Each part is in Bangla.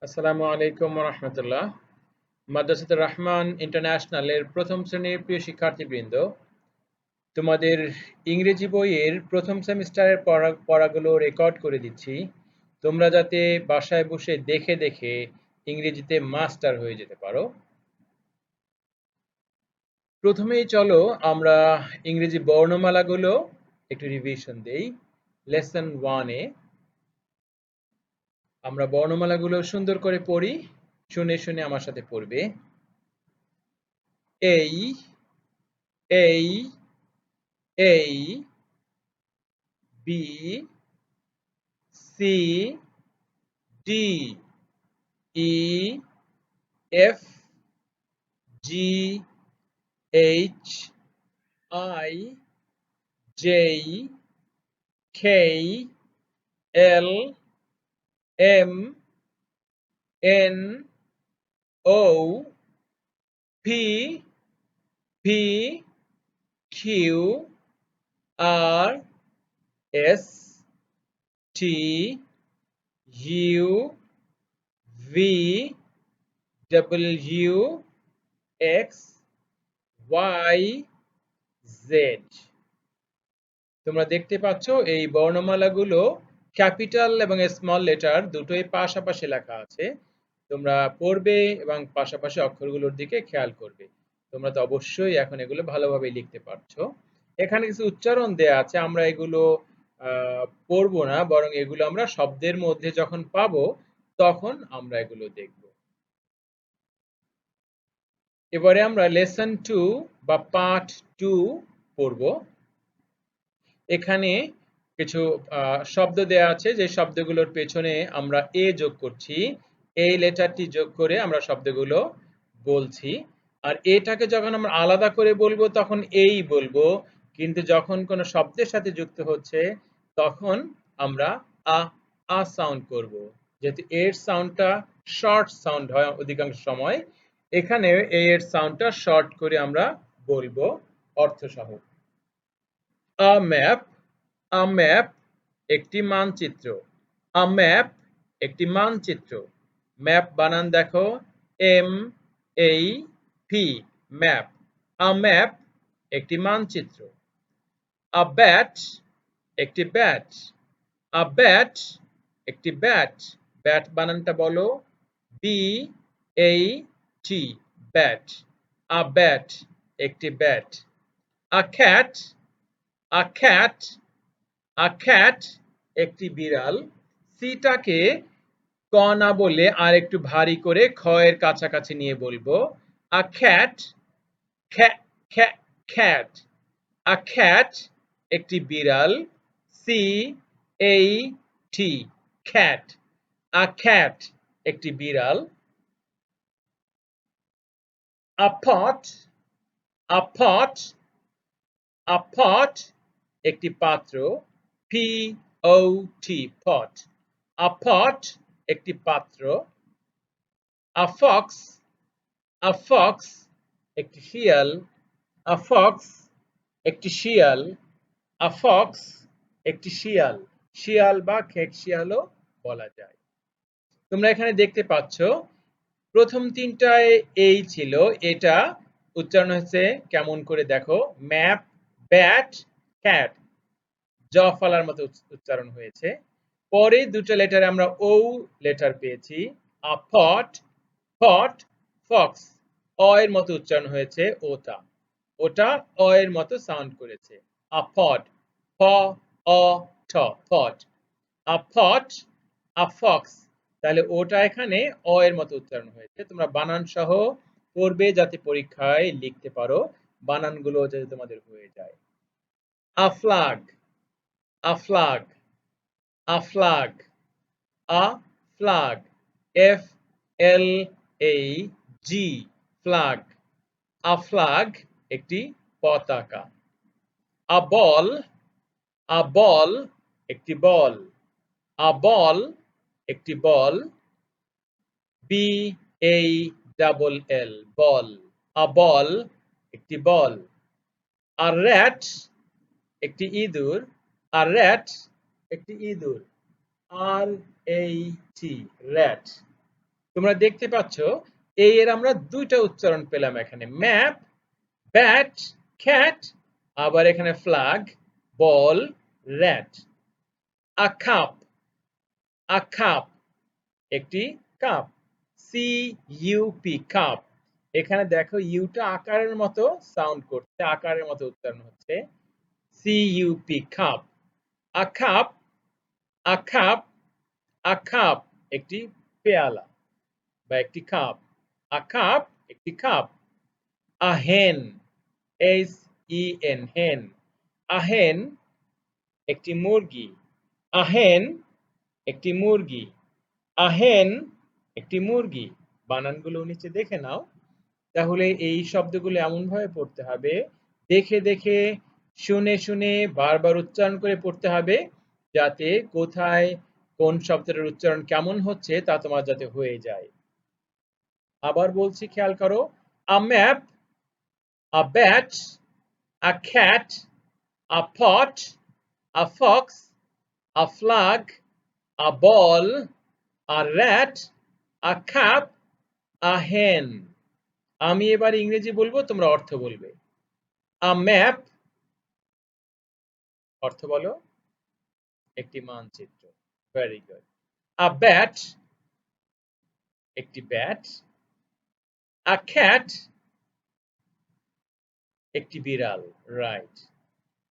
আসসালামু আলাইকুম রাহমাতুল্লাহ। মাদ্রাসাতুর রহমান ইন্টারন্যাশনালের প্রথম শ্রেণীর প্রিয় শিক্ষার্থীবৃন্দ, তোমাদের ইংরেজি বইয়ের প্রথম সেমিস্টারের পড়াগুলো রেকর্ড করে দিচ্ছি। তোমরা যাতে বাসায় বসে দেখে দেখে ইংরেজিতে মাস্টার হয়ে যেতে পারো। প্রথমেই চলো আমরা ইংরেজি বর্ণমালাগুলো একটু রিভিশন দেই। লেসন 1 এ আমরা বর্ণমালাগুলো সুন্দর করে পড়ি। শুনে শুনে আমার সাথে পড়বে। এই এই A, B, C, D, E, F, G, H, I, J, K, L, M, N, O, P, P, Q, R, S, T, U, V, W, X, Y, Z। তোমরা দেখতে পাচ্ছ এই বর্ণমালাগুলো ক্যাপিটাল এবং স্মল লেটার দুটোই পাশাপাশি লেখা আছে। তোমরা পড়বে এবং পাশাপাশি অক্ষরগুলোর দিকে খেয়াল করবে। তোমরা তো অবশ্যই এখন এগুলো ভালোভাবে লিখতে পারছো। এখানে কিছু উচ্চারণ দেয়া আছে, আমরা এগুলো পড়বো না, বরং এগুলো আমরা শব্দের মধ্যে যখন পাবো তখন আমরা এগুলো দেখব। এবারে আমরা লেসন 2 বা পার্ট 2 পড়বো। এখানে কিছু শব্দ দেয়া আছে, যে শব্দগুলোর পেছনে আমরা এ যোগ করছি। এই লেটারটি যোগ করে আমরা শব্দগুলো বলছি। আর এটাকে যখন আমরা আলাদা করে বলবো তখন এই বলবো, কিন্তু যখন কোনো শব্দের সাথে যুক্ত হচ্ছে তখন আমরা আ আ সাউন্ড করব। যেহেতু এর সাউন্ডটা শর্ট সাউন্ড হয় অধিকাংশ সময়, এখানে এর সাউন্ডটা শর্ট করে আমরা বলবো অর্থসহ। A map, a map একটি মানচিত্র। A map একটি মানচিত্র। ম্যাপ বানান দেখো, M-A-P, ম্যাপ। A map একটি মানচিত্র। A bat একটি ব্যাট। A bat একটি ব্যাট। ব্যাট বানানটা বলো, B-A-T, ব্যাট। A bat একটি bat. A cat, a cat, a cat একটি বিড়াল। সিটাকে ক না বলে আর একটু ভারী করে খ এর কাছাকাছি নিয়ে বলবো। A cat, cat, cat, cat, a cat একটি বিড়াল। C-A-T, cat, a cat একটি বিড়াল। A pot, a pot, a pot একটি পাত্র। P-O-T, pot, a pot একটি পাত্র। A fox, a fox একটি শিয়াল। A fox একটি শিয়াল। A fox একটি শিয়াল। শিয়াল বা খেক শিয়ালও বলা যায়। তোমরা এখানে দেখতে পাচ্ছ প্রথম তিনটায় এই ছিল, এটা উচ্চারণ হয়েছে কেমন করে দেখো, ম্যাপ, ব্যাট, ক্যাট, জ ফলার মতো উচ্চারণ হয়েছে। পরে দুটো লেটারে আমরা ও লেটার পেয়েছি। আ পট, পট, ফক্স, অ এর মতো উচ্চারণ হয়েছে ওটা। ওটা অ এর মতো সাউন্ড করেছে। আ পট, প, অ, ঠ, পট। আ পট, আ ফক্স, তাহলে ওটা এখানে অ এর মতো উচ্চারণ হয়েছে। তোমরা বানান সহ পড়বে যাতে পরীক্ষায় লিখতে পারো, বানানগুলো যাতে তোমাদের হয়ে যায়। আ flag, a flag, a flag, a flag, F-L-A-G, flag, a flag একটি পতাকা। A ball, a ball একটি বল। A ball একটি বল। B-A-double-L, ball. A ball একটি বল। A rat একটি ইঁদুর। A rat একটি ইঁদুর। R-A-T, rat. তোমরা দেখতে পাচ্ছ এই এর আমরা দুইটা উচ্চারণ পেলাম এখানে, ম্যাপ, ব্যাট, ক্যাট, আবার এখানে flag, ball, rat. A cup, a cup, একটি cup, C U P, cup. এখানে দেখো ইউটা আকারের মতো সাউন্ড করছে, আকারের মতো উচ্চারণ হচ্ছে, C U P, cup. A cup, a cup, a cup, একটি পেয়ালা বা একটি কাপ। আ কাপ, একটি কাপ। আ হেন, এইচ ই এন, হেন। আ হেন, একটি মুরগি। আ হেন, একটি মুরগি। আ হেন, একটি মুরগি। বানানগুলো নিচে দেখে নাও। তাহলে এই শব্দগুলো এমনভাবে পড়তে হবে, দেখে দেখে, শুনে শুনে, বারবার উচ্চারণ করে পড়তে হবে, যাতে কোথায় কোন শব্দটার উচ্চারণ কেমন হচ্ছে তা তোমার যাতে হয়ে যায়। আবার বলছি, খেয়াল করো। A map, a bat, a cat, a pot, a fox, a flag, a ball, a rat, a cap, a hen. আমি এবার ইংরেজি বলবো, তোমরা অর্থ বলবে। a map, অর্থ বলো, একটি মানচিত্র। Very good. a bat, একটি ব্যাট। a cat, একটি বিড়াল। রাইট।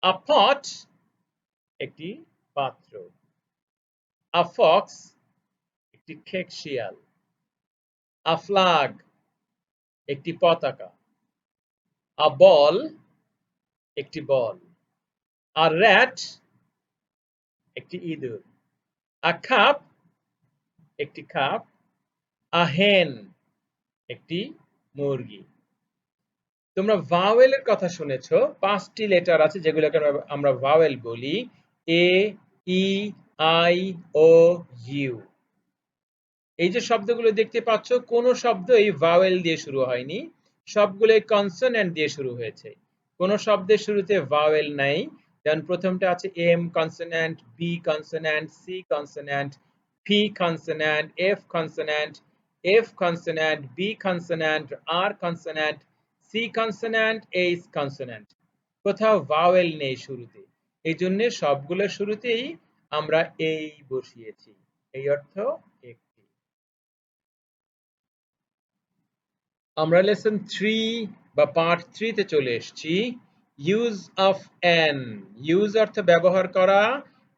a pot, একটি পাত্র। a fox, একটি খেক শিয়াল। a flag, একটি পতাকা। a ball, একটি বল। a rat, একটি ইঁদুর। a cup, একটি কাপ। a hen, একটি মুরগি। তোমরা ভাওয়েল এর কথা শুনেছো, 5টি লেটার আছে যেগুলোকে আমরা ভাওয়েল বলি, এ, ই, আই, ও, ইউ। এই যে শব্দগুলো দেখতে পাচ্ছ, কোন শব্দই ভাওয়েল দিয়ে শুরু হয়নি, সবগুলোই কনসোনেন্ট দিয়ে শুরু হয়েছে। কোন শব্দের শুরুতে ভাওয়েল নাই, যেমন প্রথমটা আছে M consonant, B consonant, C consonant, P consonant, F consonant, F consonant, B consonant, R consonant, C consonant, H consonant. কোথাও ভাওয়েল নেই শুরুতে, এই জন্য সবগুলোর শুরুতেই আমরা এই বসিয়েছি। এই অর্থ একটি। আমরা লেসন 3 বা পার্ট 3 তে চলে এসেছি। Use of an. ইউজ অর্থ ব্যবহার করা,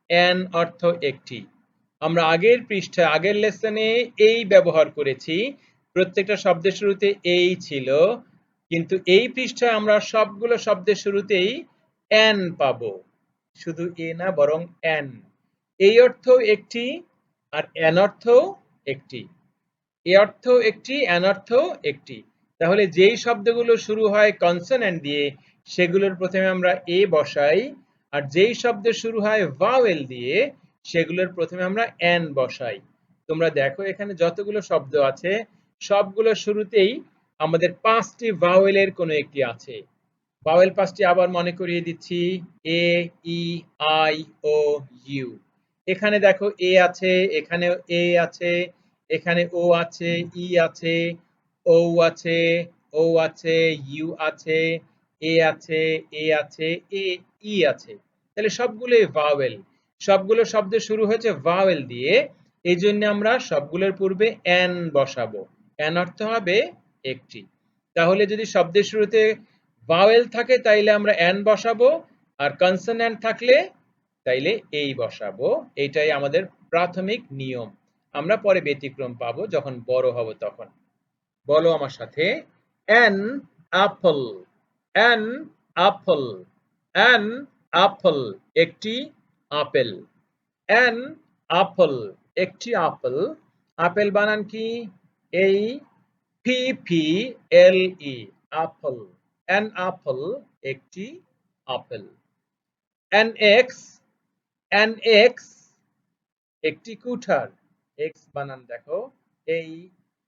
অ্যান অর্থ একটি। আমরা আগের পৃষ্ঠায়, আগের লেসনে এই ব্যবহার করেছি, প্রত্যেকটা শব্দের শুরুতে এই ছিল, কিন্তু এই পৃষ্ঠায় আমরা সবগুলো শব্দের শুরুতেই অ্যান পাবো, শুধু এ না বরং অ্যান। এই অর্থ একটি, আর অ্যান অর্থ একটি। এ অর্থ একটি, অ্যান অর্থ একটি। তাহলে যেই শব্দগুলো শুরু হয় কনসোনেন্ট দিয়ে, সেগুলোর প্রথমে আমরা এ বসাই, আর যেই শব্দ শুরু হয় ভাওয়েল দিয়ে, সেগুলোর প্রথমে আমরা অ্যান বসাই। তোমরা দেখো এখানে যতগুলো শব্দ আছে, সবগুলো শুরুতেই আমাদের 5টি ভাওয়েলের কোনো একটি আছে। ভাওয়েল 5টি আবার মনে করিয়ে দিচ্ছি, এ, ই, আই, ও, ইউ। এখানে দেখো এ আছে, এখানে এ আছে, এখানে ও আছে, ই আছে, ও আছে, ও আছে, ইউ আছে, এ আছে, এ আছে, এ, ই আছে। তাহলে সবগুলোই ভাওয়েল, সবগুলো শব্দ শুরু হয়েছে ভাওয়েল দিয়ে, এই জন্য আমরা সবগুলোর পূর্বে অ্যান বসাবো। অ্যান অর্থ হবে একটি। তাহলে যদি শব্দের শুরুতে ভাওয়েল থাকে তাইলে আমরা অ্যান বসাবো, আর কনসোন্যান্ট থাকলে তাইলে এই বসাবো। এটাই আমাদের প্রাথমিক নিয়ম। আমরা পরে ব্যতিক্রম পাবো যখন বড় হব তখন। বলো আমার সাথে, an apple, an apple, an apple, একটি আপেল। অ্যান অ্যাপল, একটি আপেল। আপেল বানান কি? A P P L E, আপেল। অ্যান আপেল, একটি আপেল। অ্যান এক্স, অ্যান এক্স, একটি কুঠার। এক্স বানান দেখো, A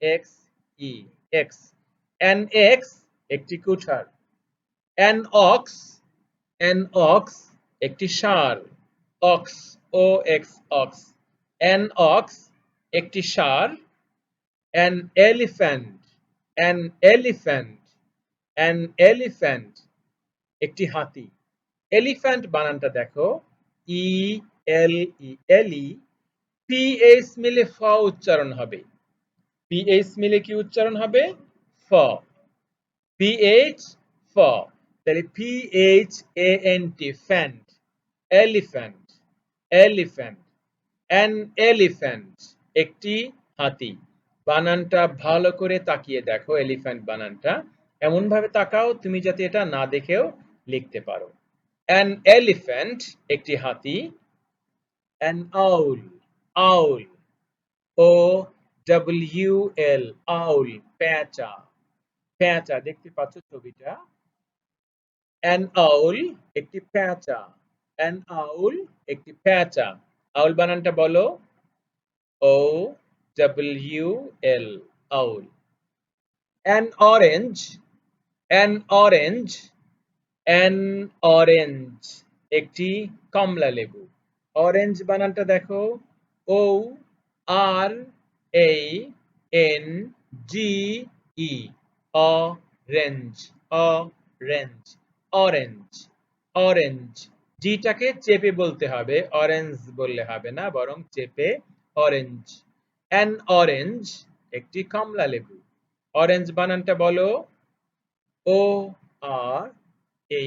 X E, axe. An axe, একটি কুঠার। অ্যান অক্স, অ্যান অক্স, একটি ষাঁড়। Ox, O X, ox. An ox, একটি ষাঁড়। an elephant, an elephant, an elephant, একটি হাতি। এলিফ্যান্ট বানানটা দেখো, ই এল ই এল ই, পিএইচ মিলে ফ উচ্চারণ হবে। পিএইচ মিলে কি উচ্চারণ হবে? ফ। পিএইচ ফ। তাহলে PH A N T, phant, elephant, elephant, an elephant, একটি হাতি। বানানটা ভালো করে তাকিয়ে দেখো, এলিফ্যান্ট বানানটা এমন ভাবে তাকাও তুমি যাতে এটা না দেখেও লিখতে পারো। অ্যান এলিফ্যান্ট, একটি হাতি। An owl, owl, O W L, আউল, পেঁচা, পেঁচা, দেখতে পাচ্ছ ছবিটা? অ্যান আউল, একটি পেঁচা, অ্যান আউল, একটি পেঁচা। আউল বানানটা বলো, O W L, owl. An orange, an orange, an orange, একটি কমলা লেবু। অরেঞ্জ বানানটা দেখো, O R A N G E, orange, orange, orange, orange. জিটাকে চেপে বলতে হবে, অরেঞ্জ বললে হবে না, বরং চেপে অরেঞ্জ। অ্যান অরেঞ্জ, একটি কমলা লেবু। অরেঞ্জ বানানটা বলো, ও R A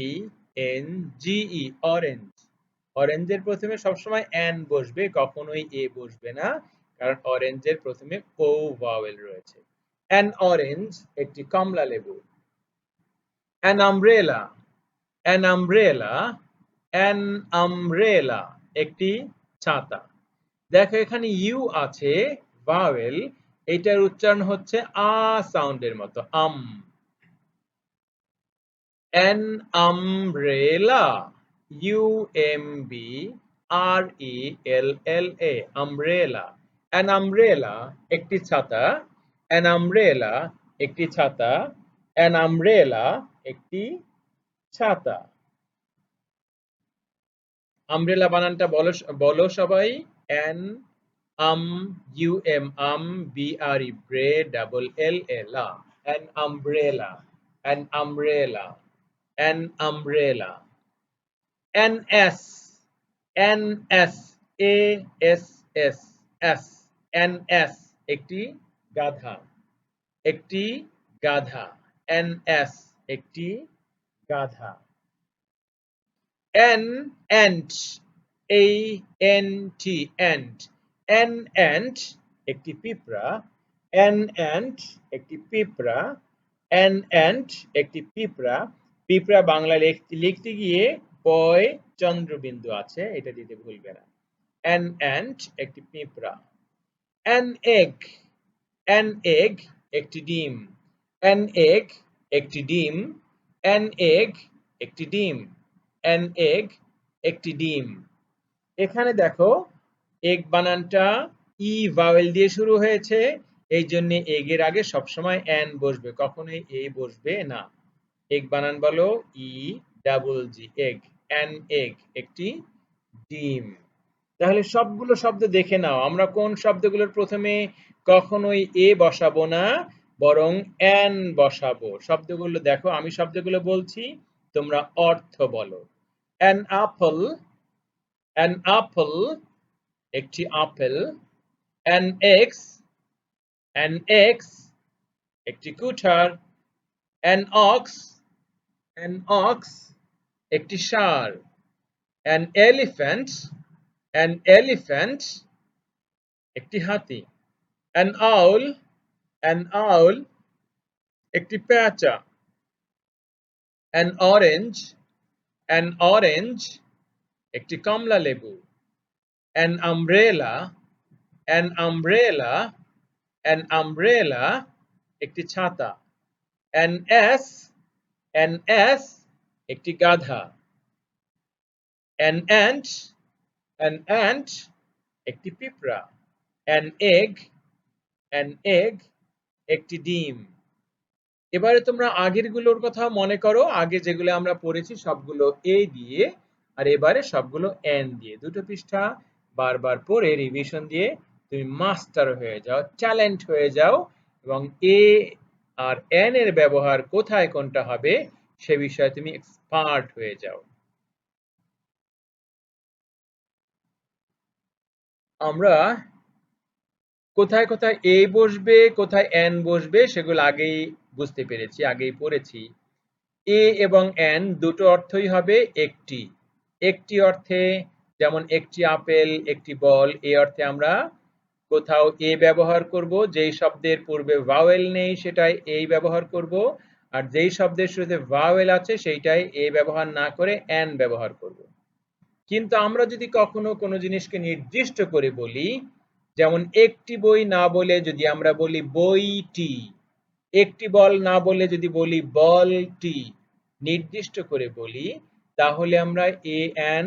N G E, orange. অরেঞ্জের প্রথমে সবসময় অ্যান বসবে, কখনোই এ বসবে না, কারণ অরেঞ্জের প্রথমে ও ভাওয়েল রয়েছে। অ্যান অরেঞ্জ, একটি কমলা লেবু। An umbrella, an umbrella, an umbrella, একটি ছাতা। দেখো এখানে ইউ আছে, ভাওয়েল, এটার উচ্চারণ হচ্ছে আ সাউন্ডের মতো, আম। An umbrella, umbrella, umbrella, an umbrella, একটি ছাতা, an umbrella, একটি ছাতা, an umbrella, একটি ছাতা। আমব্রেলা বানানটা বলো, বলো সবাই। an um bre, bre, double l, an umbrella, an umbrella, an umbrella। ns, ns, s, ns, একটি গাধা, একটি গাধা, ns, একটি গাধা। an ant, ant, ant, an ant, একটি পিঁপড়া, an ant, একটি পিঁপড়া, an ant, একটি পিঁপড়া। পিঁপড়া বাংলা লিখতে গিয়ে পয় চন্দ্রবিন্দু আছে, এটা দিতে ভুলবে না। an ant, একটি পিঁপড়া। an egg, an egg, একটি ডিম, an egg, একটি ডিম, an egg, একটি ডিম, an egg, একটি ডিম। এখানে দেখো এগ বানানটা ই ভাওয়েল দিয়ে শুরু হয়েছে, এই জন্য এগের আগে সবসময় অ্যান বসবে, কখনোই এ বসবে না। এগ বানান বলো, E double G, egg, an egg, একটি ডিম। তাহলে সবগুলো শব্দ দেখে নাও, আমরা কোন শব্দগুলোর প্রথমে কখনোই এ বসাবো না, বরং অ্যান বসাবো। শব্দগুলো দেখো, আমি শব্দগুলো বলছি, তোমরা অর্থ বলো। অ্যান আপেল, অ্যান আপেল, একটি আপেল। অ্যান এক্স, অ্যান এক্স, একটি কুঠার। অ্যান অক্স, অ্যান অক্স, একটি ষাঁড়। অ্যান এলিফ্যান্ট, অ্যান এলিফ্যান্ট, একটি হাতি। অ্যান আউল, অ্যান আউল, একটি পেঁচা। অ্যান অরেঞ্জ, অ্যান অরেঞ্জ, একটি কমলা লেবু। An umbrella, an umbrella, an umbrella, একটি ছাতা। অ্যান অ্যাস, অ্যান অ্যাস, একটি গাধা। অ্যান অ্যান্ট, অ্যান অ্যান্ট, একটি পিঁপড়া। অ্যান এগ, অ্যান এগ, একটি ডিম। এবারে তোমরা আগের গুলোর কথা মনে করো, আগে যেগুলো আমরা পড়েছি সবগুলো এ দিয়ে, আর এবারে সবগুলো এন দিয়ে। দুটো পৃষ্ঠা বারবার পড়ে রিভিশন দিয়ে তুমি মাস্টার হয়ে যাও, ট্যালেন্ট হয়ে যাও এবং এ আর এন এর ব্যবহার কোথায় কোনটা হবে সে বিষয়ে তুমি এক্সপার্ট হয়ে যাও। আমরা কোথায় কোথায় এ বসবে কোথায় এন বসবে সেগুলো আগেই বুঝতে পেরেছি, আগেই পড়েছি। এ এবং এন দুটো অর্থই হবে একটি। একটি অর্থে যেমন একটি আপেল, একটি বল, এই অর্থে আমরা কোথাও এ ব্যবহার করব, যেই শব্দের পূর্বে ভাওয়েল নেই সেটাই এই ব্যবহার করব, আর যেই শব্দের শুরুতে ভাওয়েল আছে সেইটাই এ ব্যবহার না করে এন ব্যবহার করব। কিন্তু আমরা যদি কখনো কোনো জিনিসকে নির্দিষ্ট করে বলি, যেমন একটি বই না বলে যদি আমরা বলি বইটি, একটি বল না বলে যদি বলি বলটি, নির্দিষ্ট করে বলি, তাহলে আমরা এ এন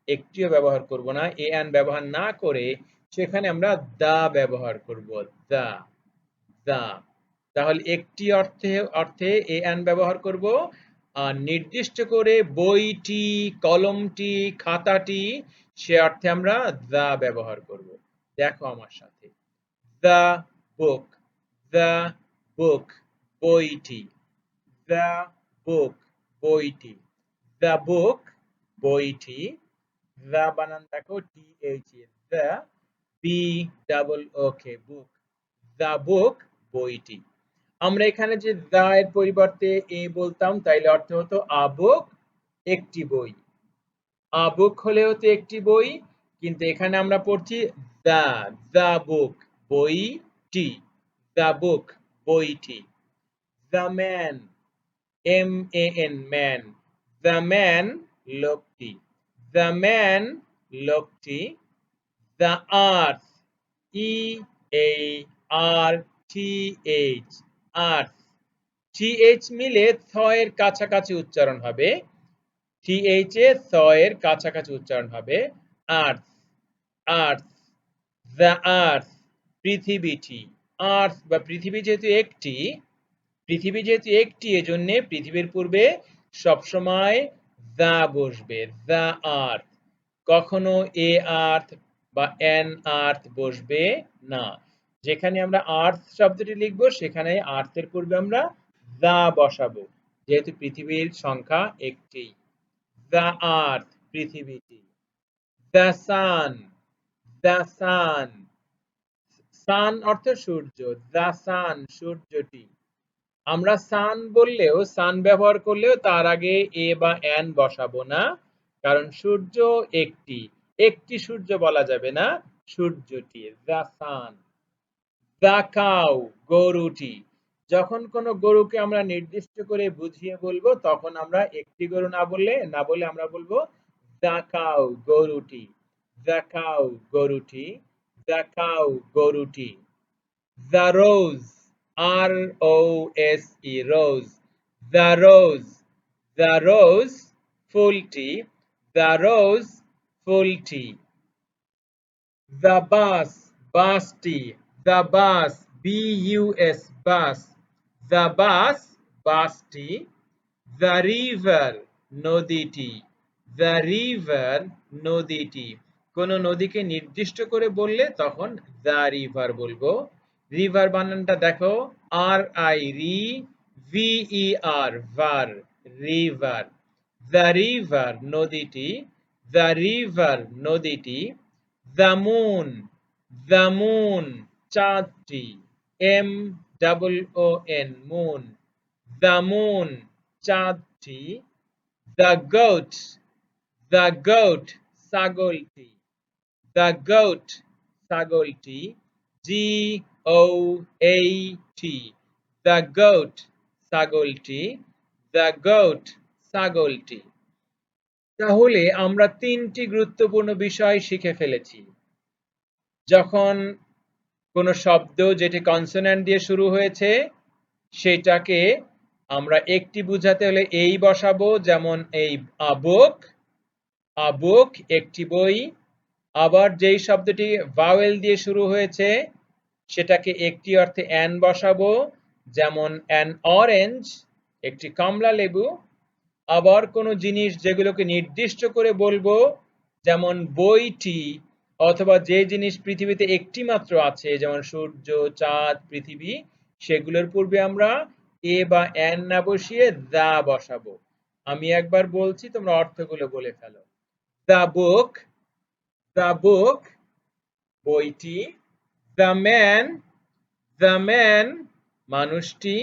একটিও ব্যবহার করব না। এ এন ব্যবহার না করে সেখানে আমরা দা ব্যবহার করব, দা, দা। তাহলে একটি অর্থে এ এন ব্যবহার করব, আর নির্দিষ্ট করে বইটি, কলমটি, খাতাটি, সে অর্থে আমরা দা ব্যবহার করব। দেখো আমার সাথে, দা বুক, দা বুক, বইটি, দা বুক, বইটি, দা বুক, বইটি, দা বানান দেখো T H E, the, B double O K, book, the book, বইটি। আমরা এখানে যে দা এর পরিবর্তে এ বলতাম তাইলে অর্থ হতো আ বুক, একটি বই। আ বুক হলেও তো একটি বই, কিন্তু এখানে আমরা পড়ছি দা, দা বুক, বইটি, দা বুক, বইটি। The man, M A N, man, the man, লোকটি, দ্য ম্যান, লোকটি। The earth, E A R T H, earth, T H মিলে থ এর কাছাকাছি উচ্চারণ হবে, টি এইচ এ থ এর কাছাকাছি উচ্চারণ হবে, আর্থ, আর্থ, দ্য আর্থ, পৃথিবীটি, আর্থ বা পৃথিবী যেহেতু একটি, পৃথিবী যেহেতু একটি এজন্য পৃথিবীর পূর্বে সবসময় দা বসবে, দা আর্থ। কখনো এ আর্থ বা এন আর্থ বসবে না। যেখানে আমরা আর্থ শব্দটি লিখবো সেখানে আর্থের পূর্বে আমরা দা বসাবো, যেহেতু পৃথিবীর সংখ্যা একটি। দা আর্থ, পৃথিবীটি। দ্য সান, দ্য সান, সান অর্থ সূর্য, দ্য সান, সূর্যটি। আমরা সান বললেও, সান ব্যবহার করলেও তার আগে এ বা এন বসাবো না, কারণ সূর্য একটি, একটি সূর্য বলা যাবে না, সূর্যটি, দ্য সান। দ্য কাউ, গরুটি। যখন কোনো গরুকে আমরা নির্দিষ্ট করে বুঝিয়ে বলবো তখন আমরা একটি গরু না বলে আমরা বলবো দ্য কাউ, গরুটি, দ্য কাউ, গরুটি, দ্য কাউ, গরুটি। The rose, R O S E, rose, the rose, the rose, ফুলটি, দ্য রোজ, ফুলটি। দ্য বাস, বাসটি, the bus, B U S, bus, the bus, বাসটি। দ্য রিভার, নদীটি, দ্য রিভার, নদীটি। কোন নদীকে নির্দিষ্ট করে বললে তখন দ্য রিভার বলবো। রিভার বানানটা দেখো, আর আই রি V E R, ver, river. The river, নদীটি, দ্য রিভার, নদীটি। দ্য মুন, দ্য মুন, চাঁদটি, M double O N, moon, the moon, চাঁদটি। দ্য গোট, দ্য গোট, ছাগলটি, দ্য গোট, ছাগলটি, G O A T, the goat, ছাগলটি, দ্য গোট, ছাগলটি। তাহলে আমরা তিনটি গুরুত্বপূর্ণ বিষয় শিখে ফেলেছি। যখন কোনো শব্দ যেটি কনসোন্যান্ট দিয়ে শুরু হয়েছে সেটাকে আমরা একটি বুঝাতে হলে এই বসাবো, যেমন এই আ বুক, আ বুক, একটি বই। আবার যেই শব্দটি ভাওয়েল দিয়ে শুরু হয়েছে সেটাকে একটি অর্থে অ্যান বসাবো, যেমন অ্যান অরেঞ্জ, একটি কমলা লেবু। আবার কোনো জিনিস যেগুলোকে নির্দিষ্ট করে বলবো, যেমন বইটি, অথবা যে জিনিস পৃথিবীতে একটি মাত্র আছে যেমন সূর্য, চাঁদ, পৃথিবী, সেগুলোর পূর্বে আমরা এ বা এন না বসিয়ে দা বসাবো। আমি একবার বলছি, তোমরা অর্থগুলো বলে ফেলো। দ্য বুক, দ্য বুক বইটি, দ্য ম্যান, দ্য ম্যান মানুষটি,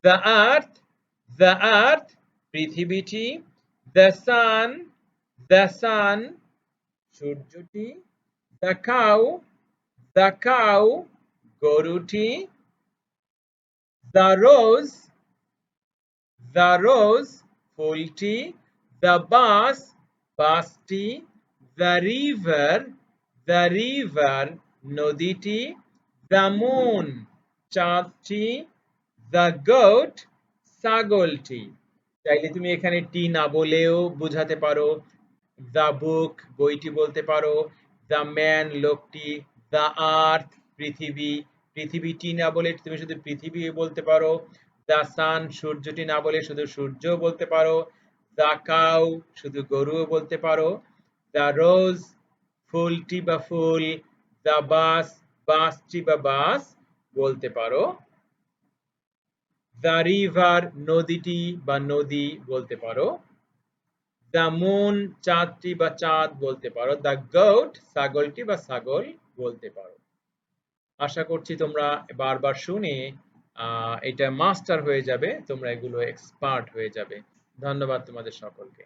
দ্য আর্থ, দ্য আর্থ পৃথিবীটি, দ্য সান, দ্য সান সূর্যটি, দ্য কাউ, দ্য কাউ গরুটি, দ্য রোজ, দ্য রোজ ফুলটি, দ্য বাস বাসটি, দ্য রিভার, দ্য রিভার নদীটি, দ্য মুন চাঁদটি, দ্য গোট ছাগলটি। চাইলে তুমি এখানে টি না বলেও বোঝাতে পারো। দ্য বুক বইটি বলতে পারো, দ্য ম্যান লোকটি, দ্য আর্থ পৃথিবী, পৃথিবীটি না বলে তুমি শুধু পৃথিবী বলতে পারো, দ্য সান সূর্যটি না বলে শুধু সূর্যও বলতে পারো, দ্য কাউ শুধু গরুও বলতে পারো, দ্য রোজ ফুলটি বা ফুল, দ্য বাস বাসটি বা বাস বলতে পারো, দ্য রিভার নদীটি বা নদী বলতে পারো, দ্য মুন চাঁদটি বা চাঁদ বলতে পারো, দ্য গোট ছাগলটি বা ছাগল বলতে পারো। আশা করছি তোমরা বারবার শুনে এটা মাস্টার হয়ে যাবে, তোমরা এগুলো এক্সপার্ট হয়ে যাবে। ধন্যবাদ তোমাদের সকলকে।